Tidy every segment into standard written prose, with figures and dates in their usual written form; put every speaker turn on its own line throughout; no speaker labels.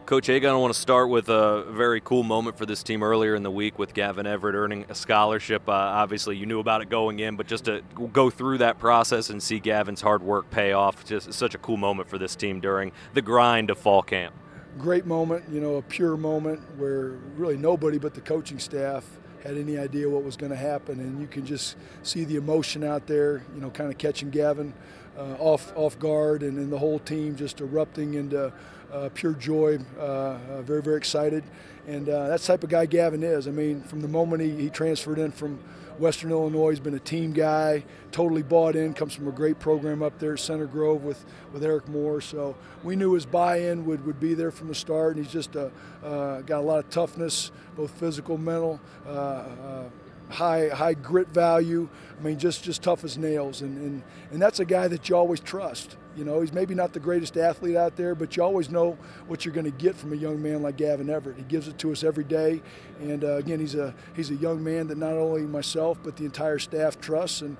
Coach Hagen, I want to start with a very cool moment for this team earlier in the week with Gavin Everett earning a scholarship. Obviously, you knew about it going in, but just to go through that process and see Gavin's hard work pay off, just such a cool moment for this team during the grind of fall camp.
Great moment, a pure moment where really nobody but the coaching staff had any idea what was going to happen, and you can just see the emotion out there, kind of catching Gavin off guard, and then the whole team just erupting into pure joy, very, very excited. And that's the type of guy Gavin is. I mean, from the moment he transferred in from Western Illinois, he's been a team guy, totally bought in, comes from a great program up there, Center Grove with Eric Moore. So we knew his buy-in would be there from the start, and he's just got a lot of toughness, both physical, mental, high grit value. I mean, just tough as nails, and that's a guy that you always trust. He's maybe not the greatest athlete out there, but you always know what you're going to get from a young man like Gavin Everett. He gives it to us every day, and again, he's a young man that not only myself but the entire staff trusts, and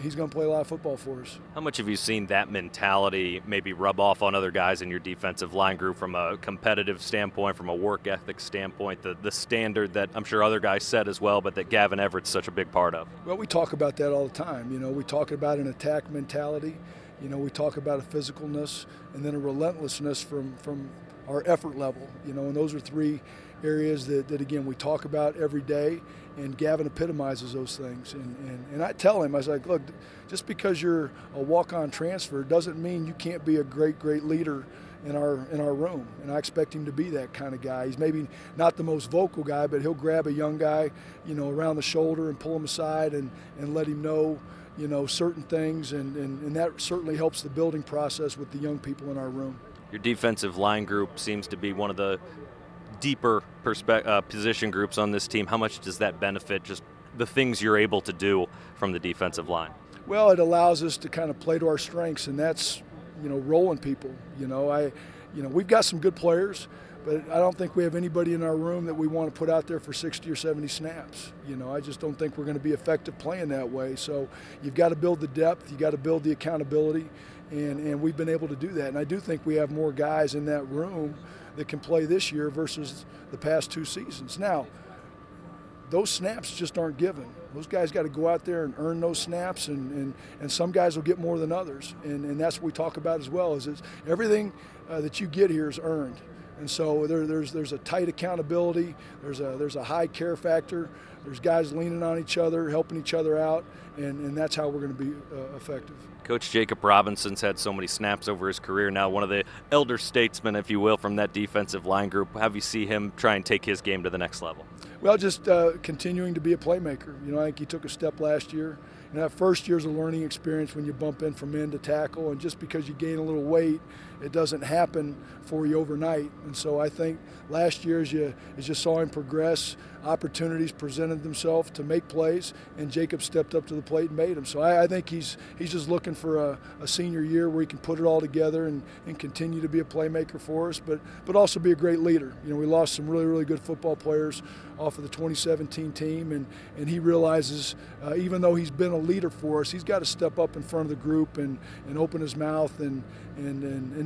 he's going to play a lot of football for us.
How much have you seen that mentality maybe rub off on other guys in your defensive line group from a competitive standpoint, from a work ethic standpoint, the standard that I'm sure other guys set as well, but that Gavin Everett's such a big part of?
Well, we talk about that all the time. We talk about an attack mentality. We talk about a physicalness and then a relentlessness from our effort level, and those are three areas that again, we talk about every day, and Gavin epitomizes those things. And I tell him, I was like, look, just because you're a walk-on transfer doesn't mean you can't be a great leader in our room, and I expect him to be that kind of guy. He's maybe not the most vocal guy, but he'll grab a young guy, around the shoulder and pull him aside and let him know certain things, and that certainly helps the building process with the young people in our room.
Your defensive line group seems to be one of the deeper position groups on this team. How much does that benefit just the things you're able to do from the defensive line?
Well, it allows us to kind of play to our strengths, and that's, rolling people. We've got some good players, but I don't think we have anybody in our room that we want to put out there for 60 or 70 snaps. I just don't think we're going to be effective playing that way. So you've got to build the depth, you've got to build the accountability, and we've been able to do that. And I do think we have more guys in that room that can play this year versus the past two seasons. Now, those snaps just aren't given. Those guys got to go out there and earn those snaps, and some guys will get more than others. And that's what we talk about as well, is everything that you get here is earned. And so there's a tight accountability, there's a high care factor, there's guys leaning on each other, helping each other out, and that's how we're going to be effective.
Coach Jacob Robinson's had so many snaps over his career now, one of the elder statesmen, if you will, from that defensive line group. How have you see him try and take his game to the next level?
Well, just continuing to be a playmaker. I think he took a step last year. And that first year's a learning experience when you bump in from end to tackle, and just because you gain a little weight, it doesn't happen for you overnight. And so I think last year, as you saw him progress, opportunities presented themselves to make plays, and Jacob stepped up to the plate and made them. So I think he's just looking for a senior year where he can put it all together and continue to be a playmaker for us, but also be a great leader. We lost some really good football players off of the 2017 team, and he realizes even though he's been a leader for us, he's got to step up in front of the group and open his mouth and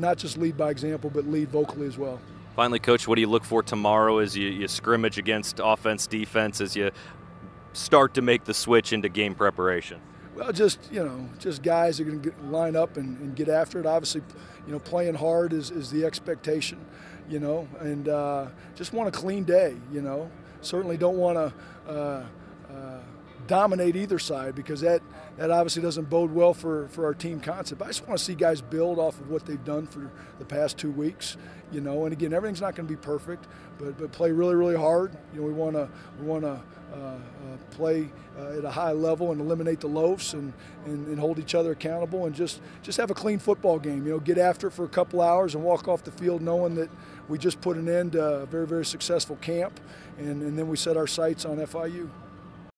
not just lead by example, but lead vocally as well.
Finally, Coach, what do you look for tomorrow as you scrimmage against offense, defense, as you start to make the switch into game preparation?
Well, just guys that are going to line up and get after it. Obviously, playing hard is the expectation, and just want a clean day, Certainly don't want to dominate either side, because that obviously doesn't bode well for our team concept. I just want to see guys build off of what they've done for the past 2 weeks, and again, everything's not going to be perfect, but play really hard. We want to play at a high level and eliminate the loafs and hold each other accountable, and just have a clean football game. Get after it for a couple hours and walk off the field knowing that we just put an end to a very successful camp, and then we set our sights on FIU.